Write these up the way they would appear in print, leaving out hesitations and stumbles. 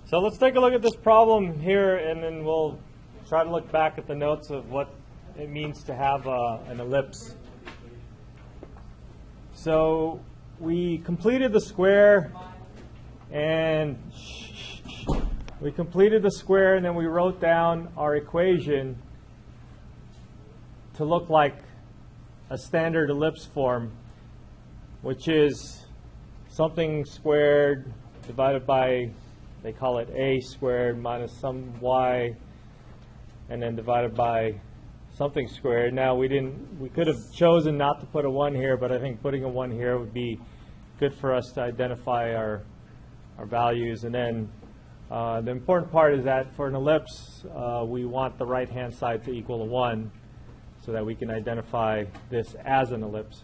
So let's take a look at this problem here, and then we'll try to look back at the notes of what it means to have an ellipse. So we completed the square, and then we wrote down our equation to look like a standard ellipse form, which is something squared divided by, they call it a squared minus some y, and then divided by something squared. Now we could have chosen not to put a 1 here, but I think putting a 1 here would be good for us to identify our values. And then the important part is that for an ellipse, we want the right-hand side to equal a 1 so that we can identify this as an ellipse.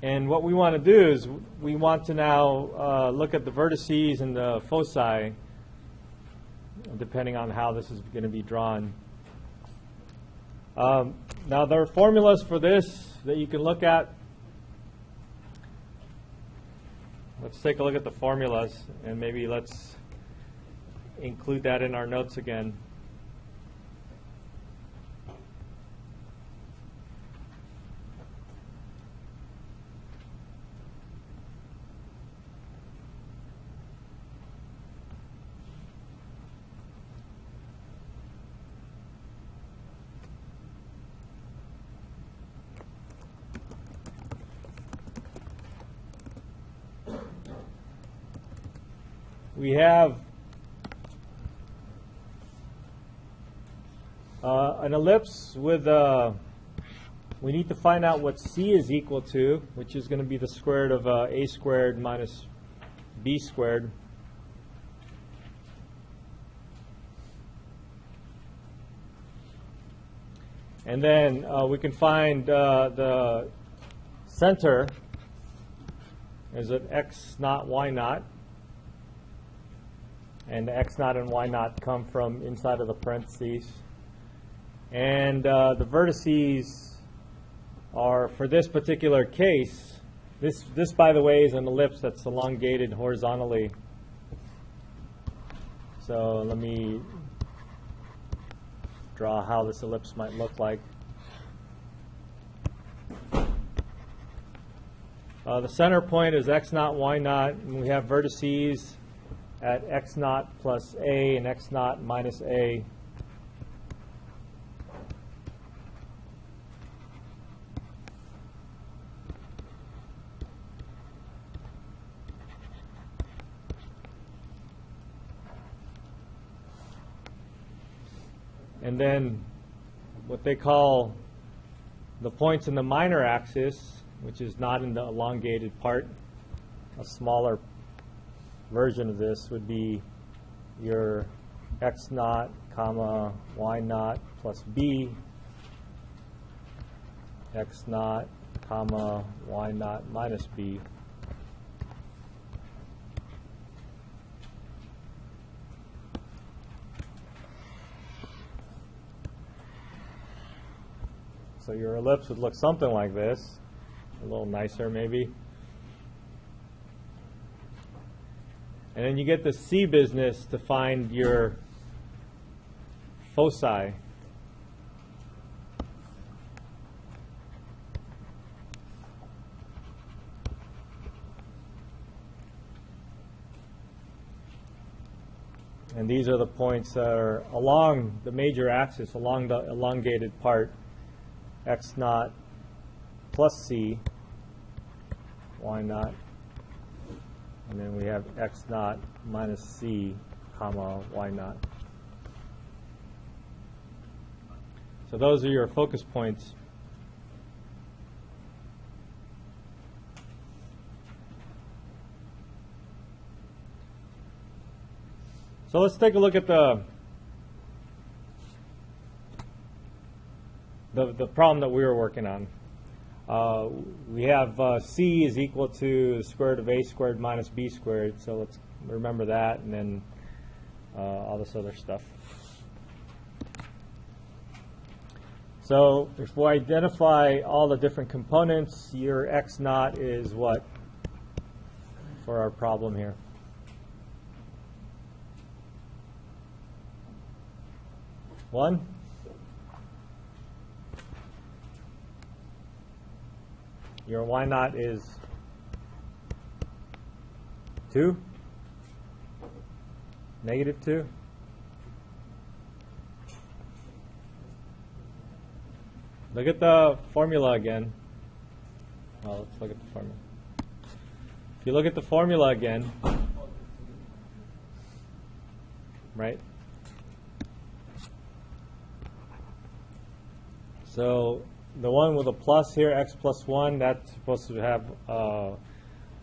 And what we want to do is we want to now look at the vertices and the foci, depending on how this is going to be drawn. Now there are formulas for this that you can look at. Let's take a look at the formulas, and maybe let's include that in our notes again. We have an ellipse with, we need to find out what C is equal to, which is going to be the square root of a squared minus b squared. And then we can find the center is at x naught, y naught. And the x naught and y naught come from inside of the parentheses. And the vertices are, for this particular case, this by the way is an ellipse that's elongated horizontally. So let me draw how this ellipse might look like. The center point is x naught, y naught, and we have vertices at x naught plus a and x naught minus a. And then what they call the points in the minor axis, which is not in the elongated part, a smaller version of this would be your x naught comma y naught plus b, x naught comma y naught minus b. So your ellipse would look something like this, a little nicer maybe. And then you get the C business to find your foci. And these are the points that are along the major axis, along the elongated part, x naught plus c, y naught. And then we have x naught minus c, comma, y naught. So those are your focus points. So let's take a look at the problem that we were working on. We have C is equal to the square root of a squared minus b squared, so let's remember that, and then all this other stuff. So if we identify all the different components, your x naught is what? for our problem here. One. Your y naught is 2, negative 2. Look at the formula again. Well, let's look at the formula. If you look at the formula again, right? So the one with a plus here, x plus 1, that's supposed to have a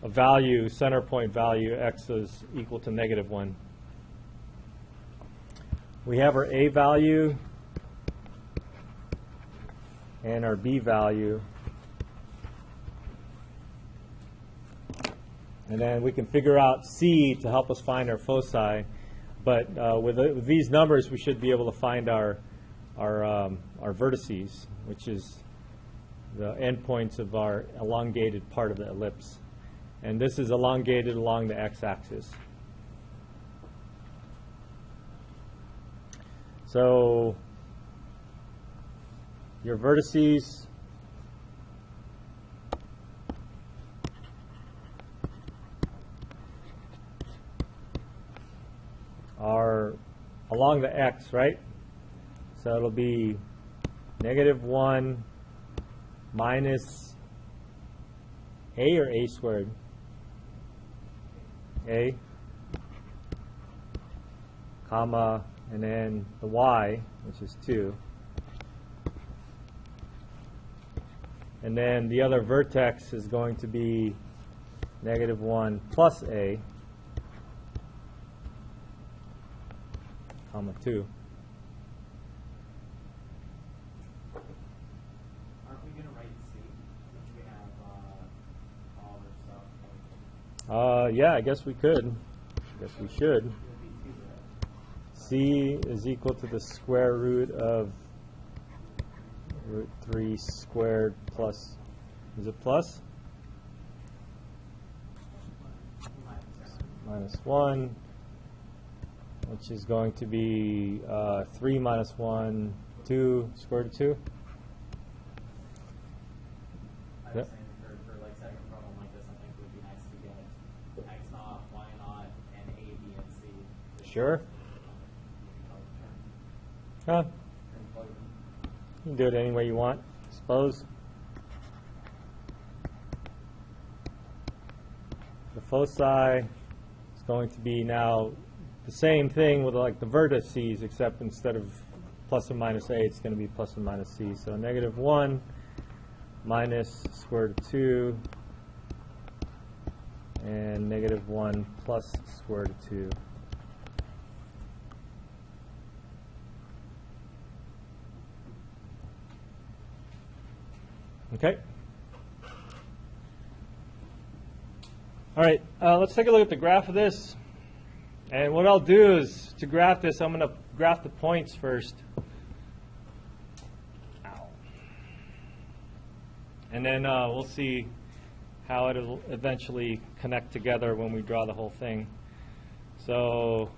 value, center point value, x is equal to negative 1. We have our a value and our b value. And then we can figure out c to help us find our foci. But with these numbers, we should be able to find our vertices, which is the endpoints of our elongated part of the ellipse. And this is elongated along the x-axis. So your vertices are along the x, right? So it'll be negative 1 minus a or a squared? A, comma, and then the y, which is 2. And then the other vertex is going to be negative 1 plus a, comma 2. Aren't we going to write C since we have all our stuff? Yeah, I guess we could. I guess we should. C is equal to the square root of root 3 squared plus, is it plus? Minus 1, which is going to be 3 minus 1, 2, square root of 2. I was saying for like setting a problem like this, I think it would be nice to get x naught, y naught, and a, b, and c. Sure. Huh. You can do it any way you want, I suppose. The foci is going to be now the same thing with like the vertices, except instead of plus or minus a, it's going to be plus or minus c. So negative 1 minus square root of 2 and negative 1 plus square root of 2. Okay. All right, let's take a look at the graph of this. And what I'll do is, to graph this, I'm going to graph the points first. Ow. And then we'll see how it'll eventually connect together when we draw the whole thing. So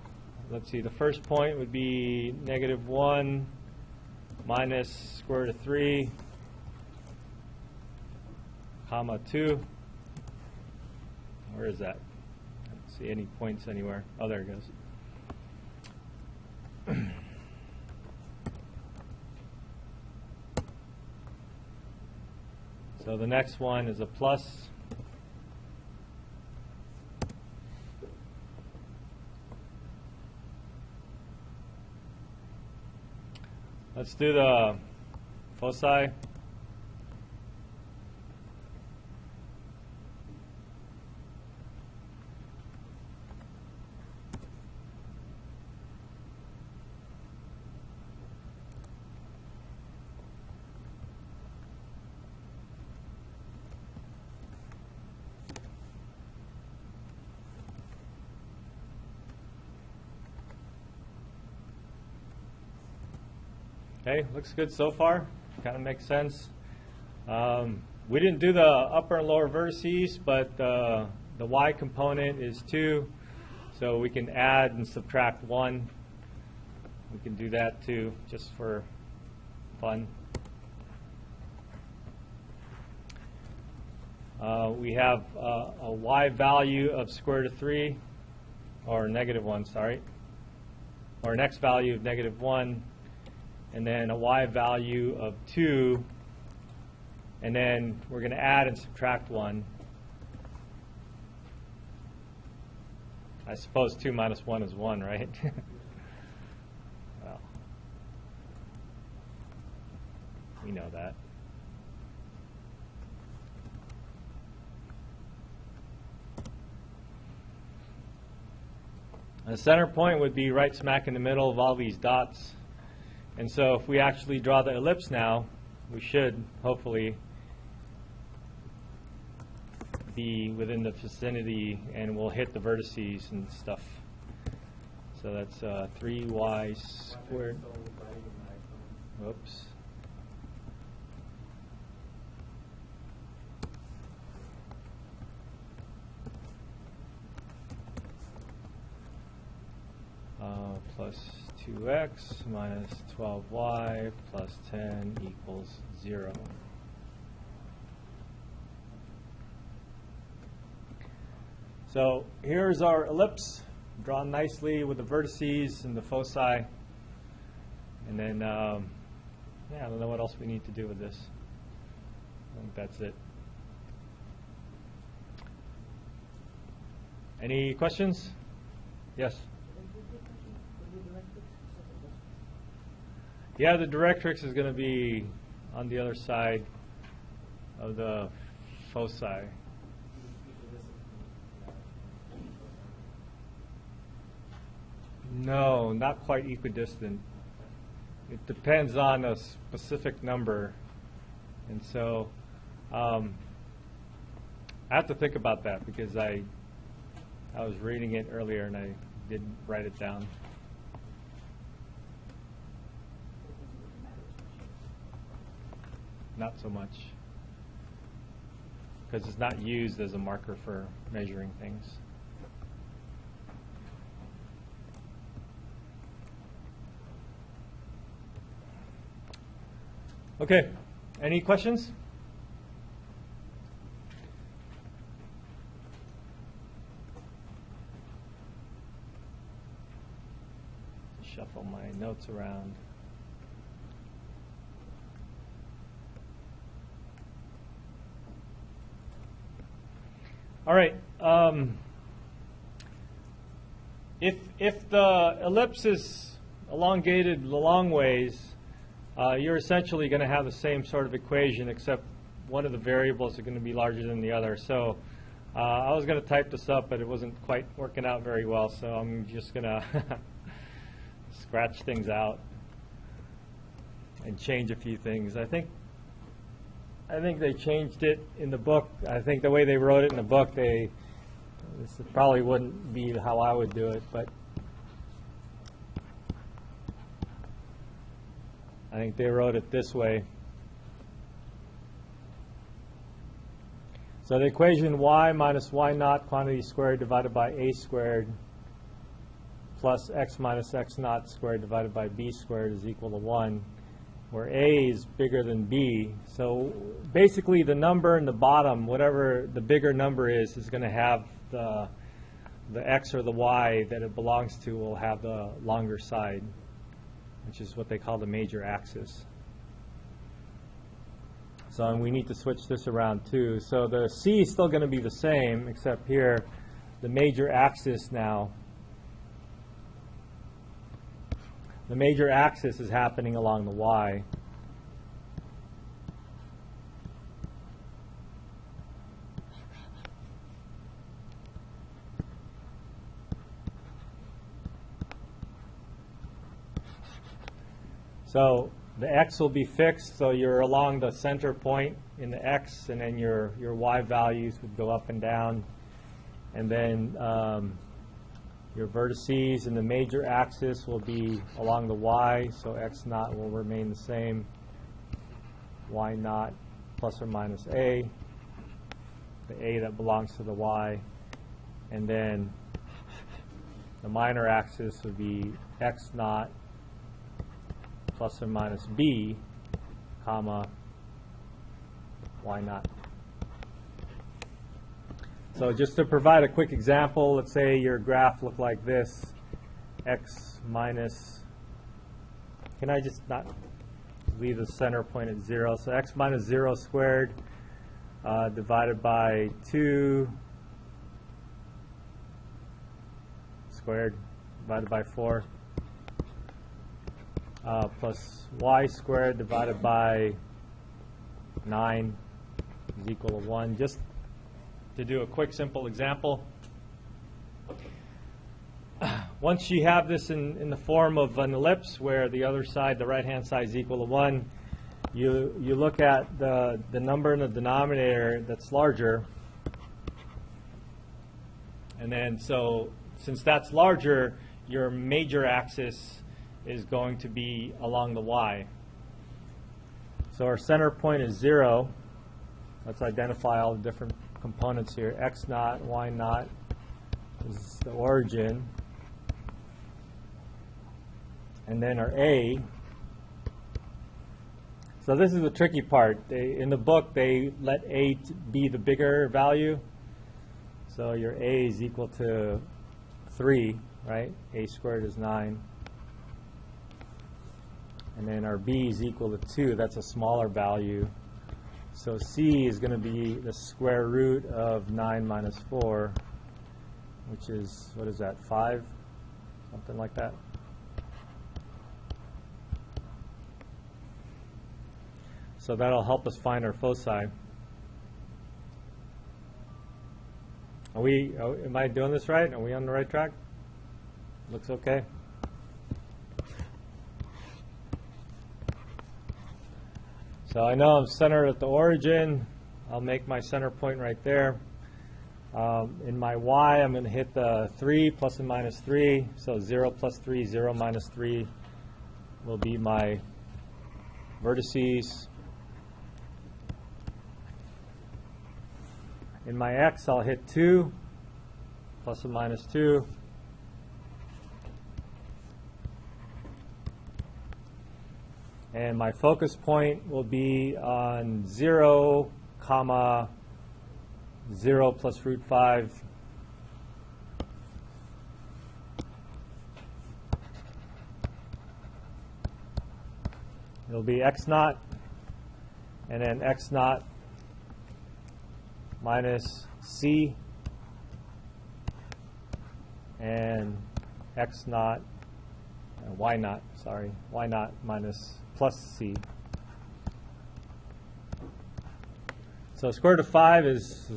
let's see, the first point would be negative 1 minus square root of 3, comma 2. Where is that? I don't see any points anywhere. Oh, there it goes. So the next one is a plus. Let's do the foci. Okay, looks good so far. Kind of makes sense. We didn't do the upper and lower vertices, but the y component is 2, so we can add and subtract 1. We can do that too, just for fun. We have a y value of square root of 3, or negative 1, sorry, or an x value of negative 1, and then a y value of 2, and then we're going to add and subtract 1. I suppose 2 minus 1 is 1, right? Well, we know that. The center point would be right smack in the middle of all these dots. And so if we actually draw the ellipse now, we should hopefully be within the vicinity, and we'll hit the vertices and stuff. So that's 3y squared. Whoops. Plus 2x minus 12y plus 10 equals 0. So here's our ellipse, drawn nicely with the vertices and the foci. And then, yeah, I don't know what else we need to do with this. I think that's it. Any questions? Yes? Yeah, the directrix is going to be on the other side of the foci. No, not quite equidistant. It depends on a specific number. And so I have to think about that because I was reading it earlier and I didn't write it down. Not so much, because it's not used as a marker for measuring things. Okay, any questions? Shuffle my notes around. All right. If the ellipse is elongated a long ways, you're essentially going to have the same sort of equation, except one of the variables are going to be larger than the other. So I was going to type this up, but it wasn't quite working out very well, so I'm just going to scratch things out and change a few things. I think they changed it in the book. I think the way they wrote it in the book, this probably wouldn't be how I would do it, but I think they wrote it this way. So the equation y minus y naught quantity squared divided by a squared plus x minus x naught squared divided by b squared is equal to 1. Where a is bigger than b. So basically the number in the bottom, whatever the bigger number is going to have the x or the y that it belongs to will have the longer side, which is what they call the major axis. So and we need to switch this around too. So the c is still going to be the same, except here the major axis now. The major axis is happening along the y. So the x will be fixed, so you're along the center point in the x, and then your y values would go up and down. And then your vertices in the major axis will be along the y, so x naught will remain the same. Y naught plus or minus a, the a that belongs to the y. And then the minor axis would be x naught plus or minus b, comma, y naught. So just to provide a quick example, let's say your graph looked like this, x minus, can I just not leave the center point at 0? So x minus 0 squared divided by 2 squared divided by 4 plus y squared divided by 9 is equal to 1. Just to do a quick, simple example. Once you have this in the form of an ellipse where the other side, the right-hand side, is equal to 1, you look at the number in the denominator that's larger. And then so since that's larger, your major axis is going to be along the y. So our center point is 0. Let's identify all the different components here. X naught, y naught is the origin. And then our A. So this is the tricky part. In the book, they let A be the bigger value. So your A is equal to 3, right? A squared is 9. And then our B is equal to 2. That's a smaller value. So C is going to be the square root of 9 minus 4, which is, what is that, 5? Something like that. So that'll help us find our foci. Am I doing this right? Are we on the right track? Looks okay. So I know I'm centered at the origin. I'll make my center point right there. In my y, I'm going to hit the 3 plus and minus 3. So 0 plus 3, 0 minus 3 will be my vertices. In my x, I'll hit 2 plus and minus 2. And my focus point will be on 0, comma, 0 plus root 5. It'll be x naught, and then x naught minus c, and x naught, y naught, sorry, y naught minus plus c. So square root of 5 is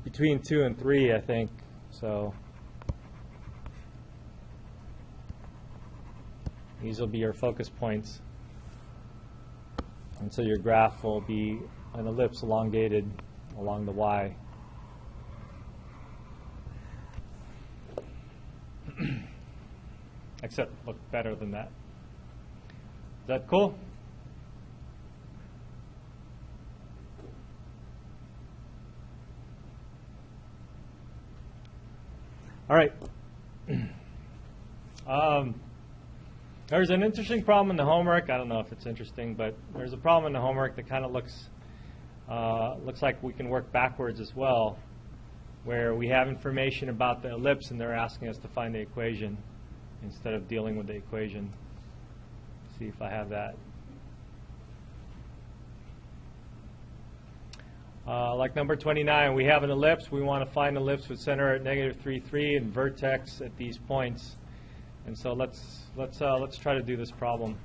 between 2 and 3, I think. So these will be your focus points. And so your graph will be an ellipse elongated along the y. Except look better than that. Is that cool? All right. There's an interesting problem in the homework. I don't know if it's interesting, but there's a problem in the homework that kind of looks like we can work backwards as well, where we have information about the ellipse and they're asking us to find the equation instead of dealing with the equation. See if I have that. Like number 29, we have an ellipse. We want to find an ellipse with center at -3, 3 and vertex at these points. And so let's try to do this problem.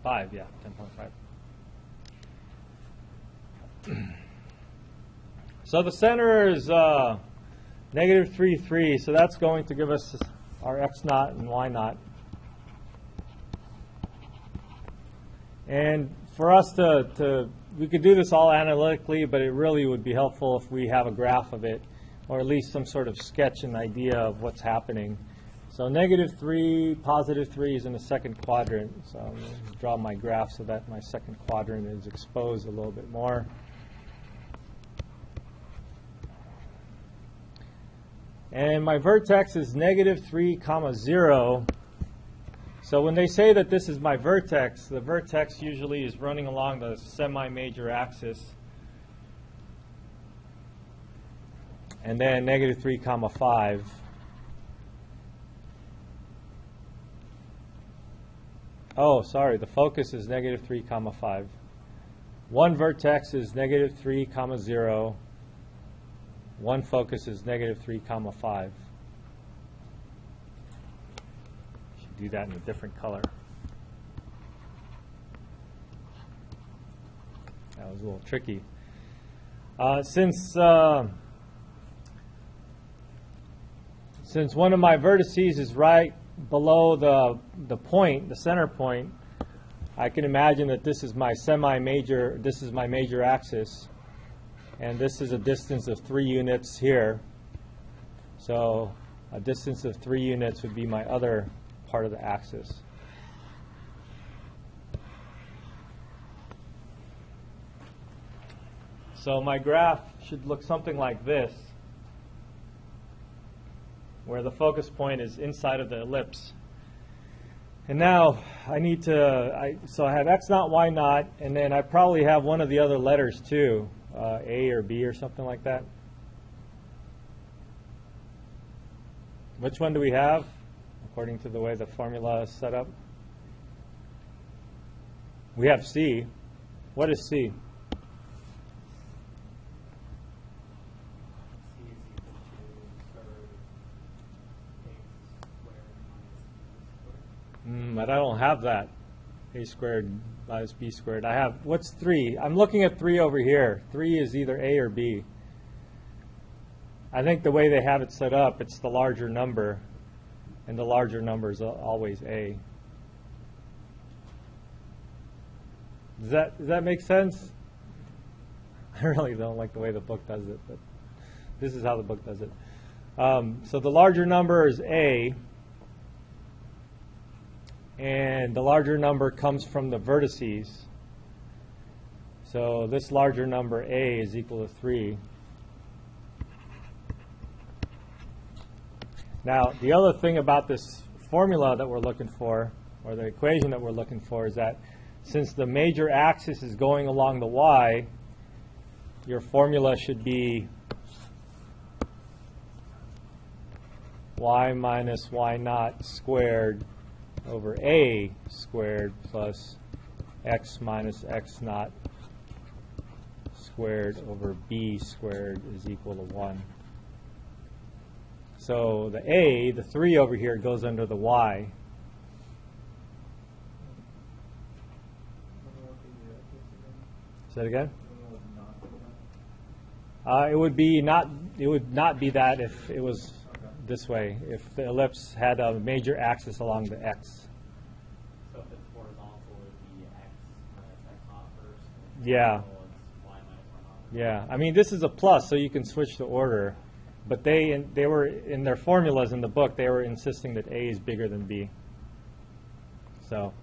.5, yeah, 10.5. So the center is -3, 3, so that's going to give us our x naught and y naught. And for us we could do this all analytically, but it really would be helpful if we have a graph of it. or at least some sort of sketch and idea of what's happening. So -3, +3 is in the second quadrant. So I'm going to draw my graph so that my second quadrant is exposed a little bit more. And my vertex is -3, 0. So when they say that this is my vertex, the vertex usually is running along the semi-major axis. And then -3, 5. Oh, sorry, the focus is -3, 5. One vertex is -3, 0. One focus is -3, 5. Should do that in a different color. That was a little tricky. Since one of my vertices is right below the point, the center point, I can imagine that this is my semi-major, this is my major axis, and this is a distance of 3 units here. So a distance of 3 units would be my other part of the axis. So my graph should look something like this, where the focus point is inside of the ellipse. And now I need to, so I have x naught, y naught, and then I probably have one of the other letters too, A or B or something like that. Which one do we have, according to the way the formula is set up? We have C. What is C? But I don't have that. A squared minus B squared. I have, what's 3? I'm looking at 3 over here. 3 is either A or B. I think the way they have it set up, it's the larger number, and the larger number is always A. Does that make sense? I really don't like the way the book does it, but this is how the book does it. So the larger number is A, and the larger number comes from the vertices. So this larger number A is equal to 3. Now, the other thing about this formula that we're looking for, or the equation that we're looking for, is that since the major axis is going along the y, your formula should be y minus y naught squared over A squared plus x minus x naught squared over B squared is equal to 1. So the A, the 3 over here, goes under the y. Say it again? It would not be that if it was this way, if the ellipse had a major axis along the x. So if it's horizontal, it would be x minus x naught first. And Yeah. vertical, it's y minus y naught. Yeah, I mean, this is a plus, so you can switch the order. But they were, in their formulas in the book, they were insisting that A is bigger than B. So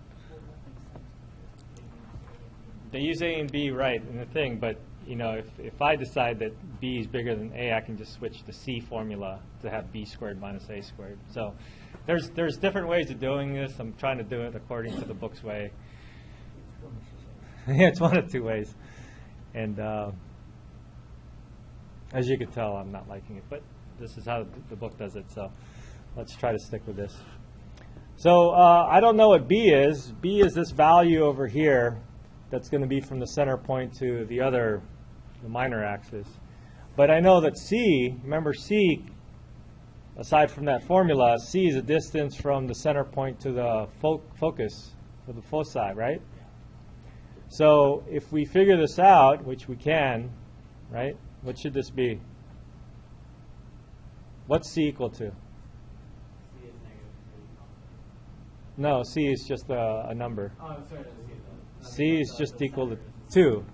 they use A and B right in the thing, but you know, if I decide that B is bigger than A, I can just switch the C formula to have B squared minus A squared. So there's different ways of doing this. I'm trying to do it according to the book's way. Yeah, it's one of 2 ways. And as you can tell, I'm not liking it, but this is how the book does it, so let's try to stick with this. So I don't know what B is. B is this value over here that's going to be from the center point to the minor axis. But I know that C, remember C, aside from that formula, C is a distance from the center point to the focus, or the foci, right? So if we figure this out, which we can, right? What should this be? What's C equal to? C is -3. No, C is just a number. Oh, I'm sorry, C is just equal to 2.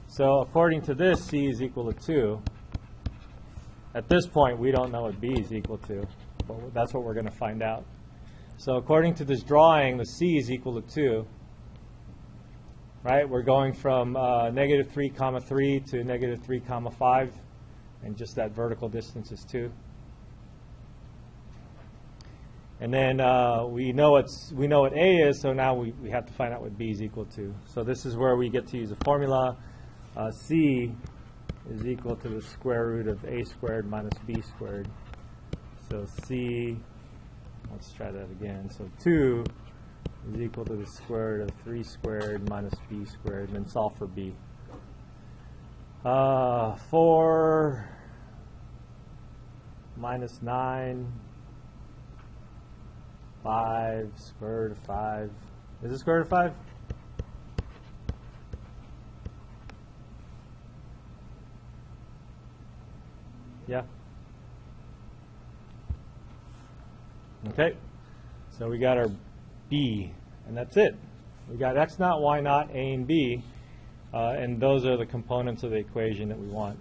So according to this, C is equal to 2. at this point, we don't know what b is equal to, but that's what we're going to find out. So according to this drawing, the c is equal to 2. Right? We're going from negative 3, comma 3 to negative 3, comma 5, and just that vertical distance is 2. And then we know what a is, so now we have to find out what b is equal to. So this is where we get to use a formula. C is equal to the square root of a squared minus b squared. So c, let's try that again. So 2 is equal to the square root of 3 squared minus b squared, and then solve for b. 4 minus 9, 5, square root of 5. Is it square root of 5? Yeah. Okay. So we got our b, and that's it. We got x naught, y naught, a and b, and those are the components of the equation that we want.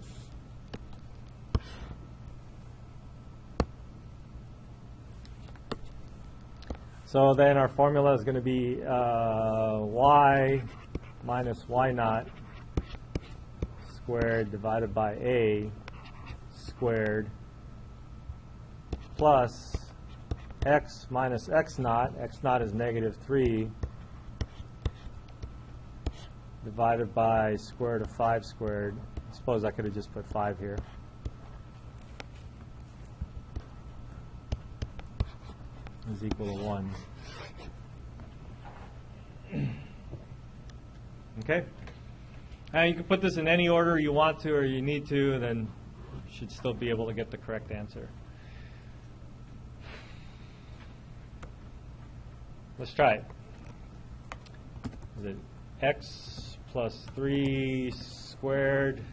So then our formula is going to be y minus y naught squared divided by a squared plus x minus x naught is negative 3, divided by square root of 5 squared. I suppose I could have just put 5 here. Is equal to 1. Okay? You can put this in any order you want to or you need to, and then you should still be able to get the correct answer. Let's try it. Is it x plus 3 squared?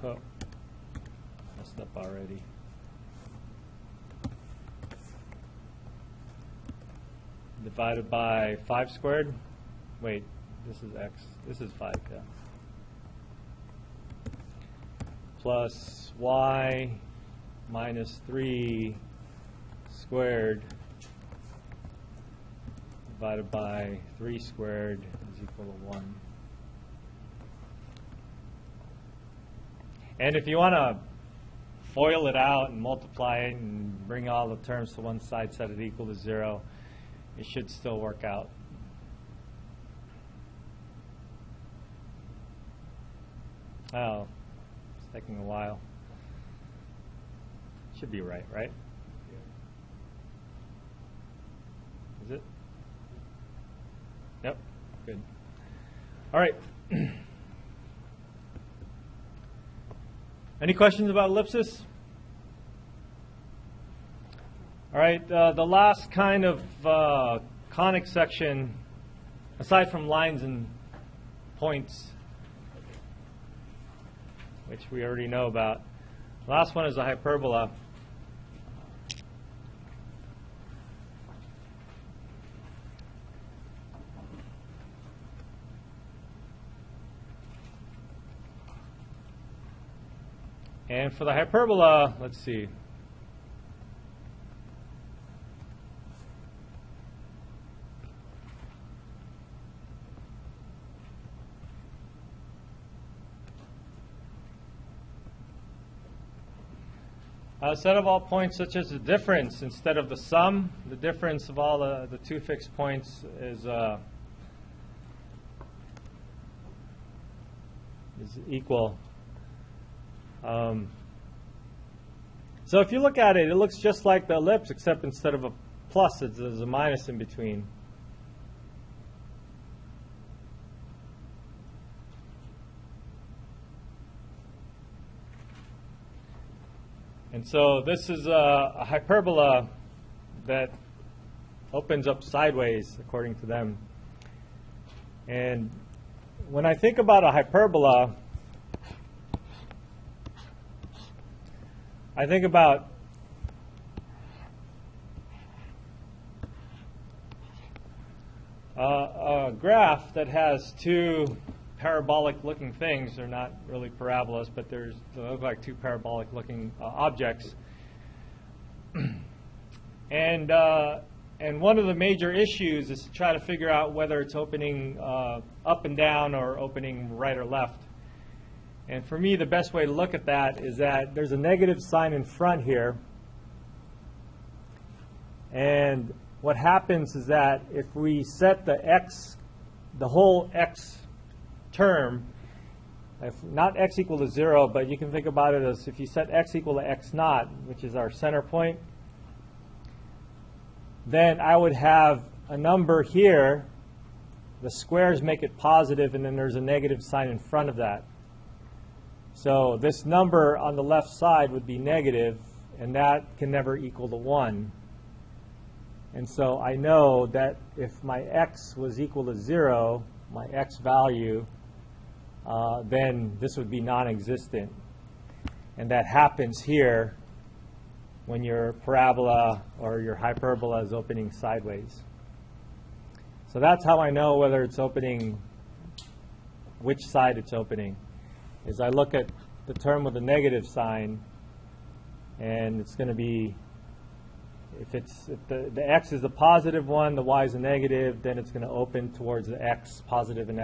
Oh, messed up already. Divided by 5 squared? Wait, this is x. This is 5, yeah. Plus y minus 3 squared divided by 3 squared is equal to 1. And if you want to FOIL it out and multiply it and bring all the terms to one side, set it equal to 0, it should still work out. Oh, it's taking a while. Should be right, right? Is it? Yep, good. All right. Any questions about ellipsis? All right, the last kind of conic section, aside from lines and points, which we already know about, the last one is a hyperbola. And for the hyperbola, let's see. A set of all points such as the difference instead of the sum, the difference of all the two fixed points is equal. So if you look at it, it looks just like the ellipse, except instead of a plus, there's a minus in between. And so this is a hyperbola that opens up sideways, according to them. And when I think about a hyperbola, I think about a graph that has two parabolic looking things. They're not really parabolas, but they look like two parabolic looking objects. And one of the major issues is to try to figure out whether it's opening up and down or opening right or left. And for me, the best way to look at that is that there's a negative sign in front here. And what happens is that if we set the whole x term, if not x equal to 0, but you can think about it as if you set x equal to x naught, which is our center point, then I would have a number here. The squares make it positive, and then there's a negative sign in front of that. So this number on the left side would be negative, and that can never equal to 1. And so I know that if my x was equal to 0, my x value, then this would be non-existent. And that happens here when your parabola or your hyperbola is opening sideways. So that's how I know whether it's opening, which side it's opening, is I look at the term with a negative sign, and it's going to be, if the x is a positive one, the y is a negative, then it's going to open towards the x, positive and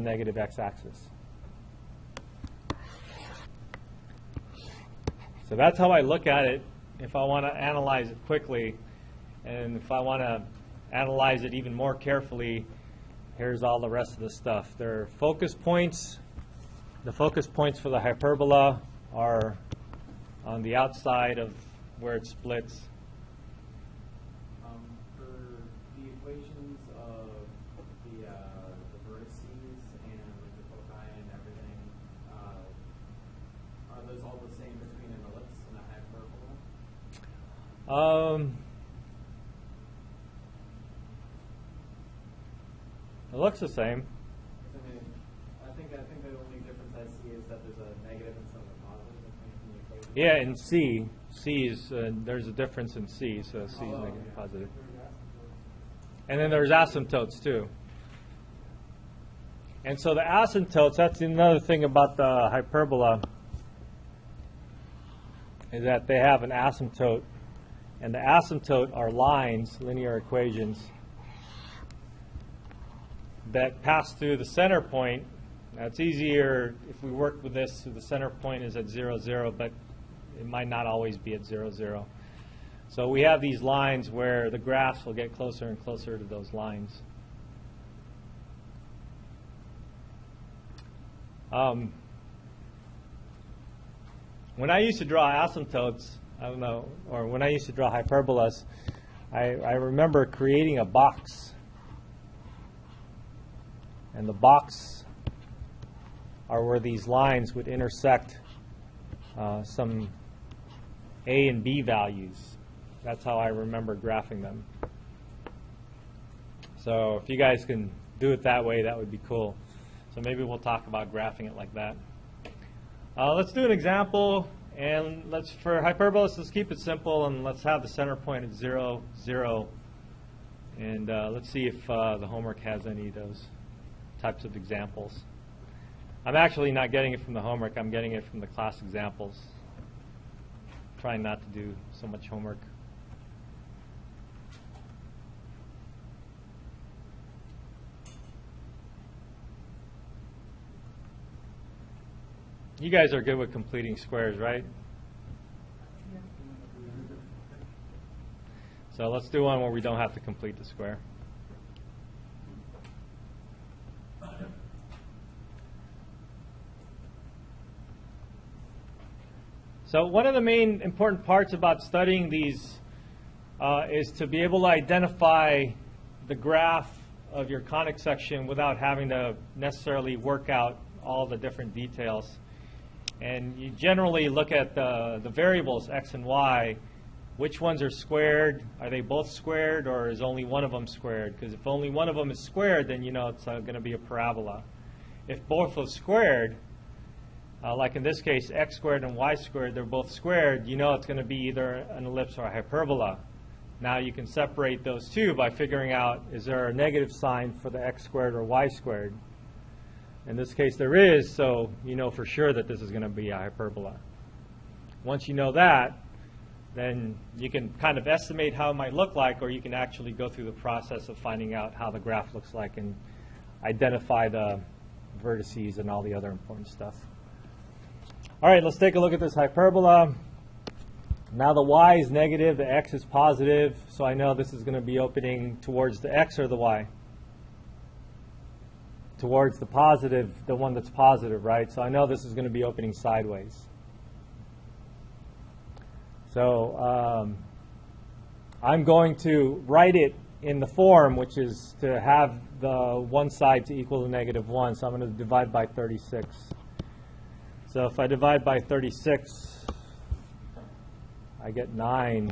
negative x-axis. So that's how I look at it if I want to analyze it quickly. And if I want to analyze it even more carefully, here's all the rest of the stuff. There are focus points. The focus points for the hyperbola are on the outside of where it splits. For the equations of the vertices and the foci and everything, are those all the same between an ellipse and a hyperbola? It looks the same. I think the only difference I see is that there's a negative instead of a positive in the equation. Yeah, in C is there's a difference in C, so C is negative, positive. And then there's asymptotes too. And so the asymptotes, that's another thing about the hyperbola, is that they have an asymptote. And the asymptote are lines, linear equations, that pass through the center point. Now it's easier if we work with this, so the center point is at 0, 0, but it might not always be at 0, 0. So we have these lines where the graphs will get closer and closer to those lines. When I used to draw asymptotes, I don't know, or when I used to draw hyperbolas, I remember creating a box. And the box are where these lines would intersect some A and B values. That's how I remember graphing them. So if you guys can do it that way, that would be cool. So maybe we'll talk about graphing it like that. Let's do an example, and for hyperbolas, let's keep it simple, and let's have the center point at 0, 0. And let's see if the homework has any of those types of examples. I'm actually not getting it from the homework. I'm getting it from the class examples. Trying not to do so much homework. You guys are good with completing squares, right? So let's do one where we don't have to complete the square. So one of the main important parts about studying these is to be able to identify the graph of your conic section without having to necessarily work out all the different details. And you generally look at the variables x and y. Which ones are squared? Are they both squared, or is only one of them squared? Because if only one of them is squared, then you know it's going to be a parabola. If both are squared, like in this case, x squared and y squared, they're both squared, you know it's going to be either an ellipse or a hyperbola. Now you can separate those two by figuring out, is there a negative sign for the x squared or y squared? In this case, there is, so you know for sure that this is going to be a hyperbola. Once you know that, then you can kind of estimate how it might look like, or you can actually go through the process of finding out how the graph looks like and identify the vertices and all the other important stuff. All right, let's take a look at this hyperbola. Now the y is negative, the x is positive, so I know this is going to be opening towards the x or the y? Towards the positive, the one that's positive, right? So I know this is going to be opening sideways. So I'm going to write it in the form, which is to have the one side to equal to -1. So I'm going to divide by 36. So if I divide by 36, I get 9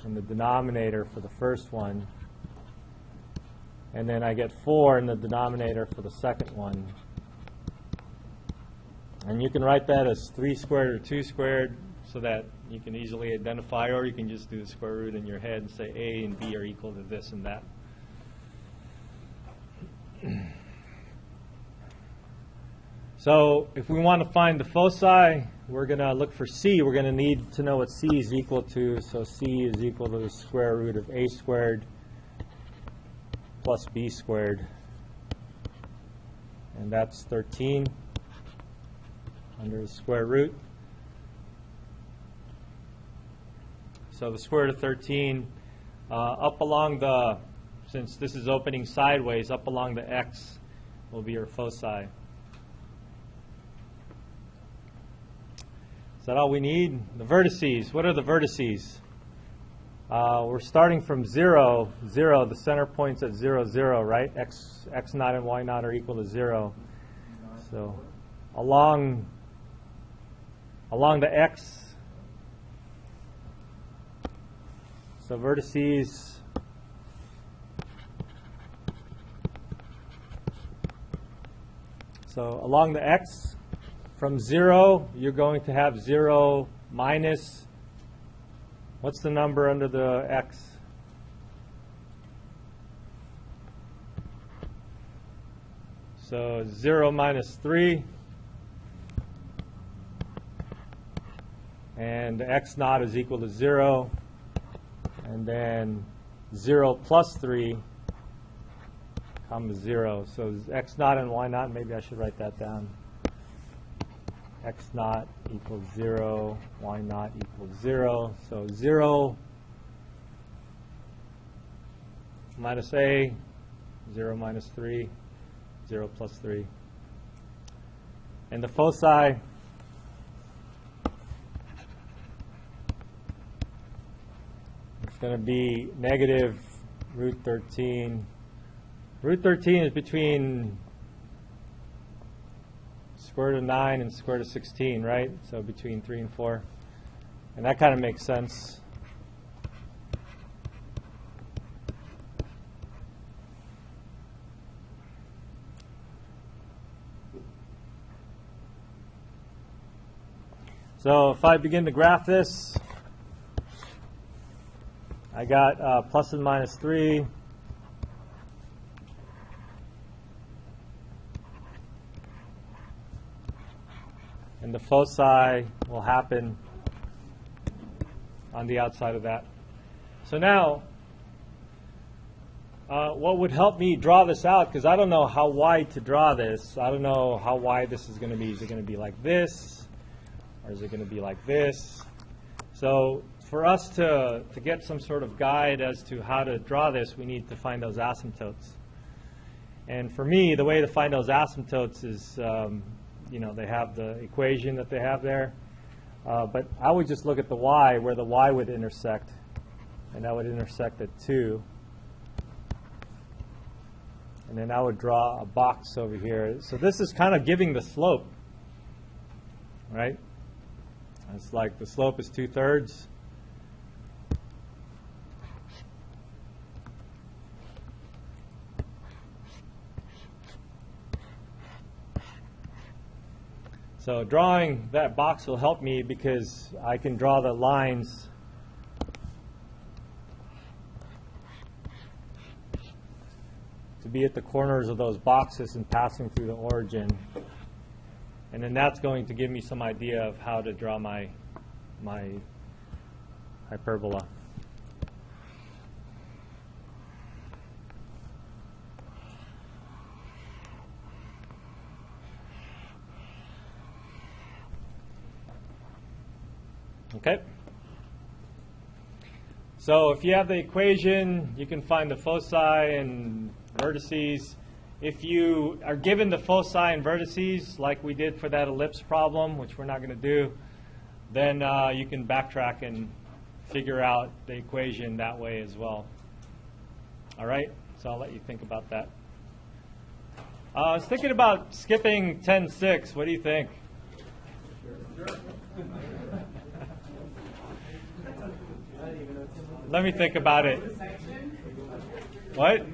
in the denominator for the first one. And then I get 4 in the denominator for the second one. And you can write that as 3 squared or 2 squared so that you can easily identify, or you can just do the square root in your head and say A and B are equal to this and that. So if we want to find the foci, we're going to look for C. We're going to need to know what C is equal to. So C is equal to the square root of A squared plus B squared. And that's 13 under the square root. So the square root of 13 up along the, since this is opening sideways, up along the x will be your foci. Is that all we need? The vertices. What are the vertices? We're starting from 0, 0. The center point's at 0, 0, right? X naught and y naught are equal to 0. So along the x, so vertices along the x, from 0, you're going to have 0 minus, what's the number under the x? So 0 minus 3, and x naught is equal to 0, and then 0 plus 3 comes 0. So x naught and y naught, maybe I should write that down. X naught equals 0, y naught equals 0. So 0 minus a, 0 minus 3, 0 plus 3. And the foci, it's going to be negative root 13. Root 13 is between square root of 9 and square root of 16, right? So between 3 and 4. And that kind of makes sense. So if I begin to graph this, I got plus and minus 3. And the foci will happen on the outside of that. So now, what would help me draw this out, because I don't know how wide to draw this. I don't know how wide this is going to be. Is it going to be like this? Or is it going to be like this? So for us to get some sort of guide as to how to draw this, we need to find those asymptotes. And for me, the way to find those asymptotes is, they have the equation that they have there. But I would just look at the y, where the y would intersect. And that would intersect at 2. And then I would draw a box over here. So this is kind of giving the slope, right? It's like the slope is 2/3. So drawing that box will help me because I can draw the lines to be at the corners of those boxes and passing through the origin. And then that's going to give me some idea of how to draw my hyperbola. Okay? So if you have the equation, you can find the foci and vertices. If you are given the foci and vertices, like we did for that ellipse problem, which we're not going to do, then you can backtrack and figure out the equation that way as well. All right? So I'll let you think about that. I was thinking about skipping 10.6. What do you think? Let me think about it. What?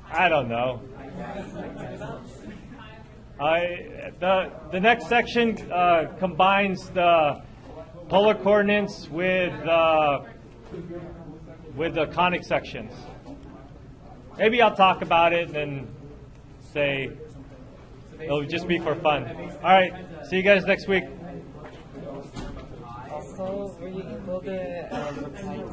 I don't know. The next section combines the polar coordinates with the conic sections. Maybe I'll talk about it and then say it'll just be for fun. All right. See you guys next week. Also, were you able to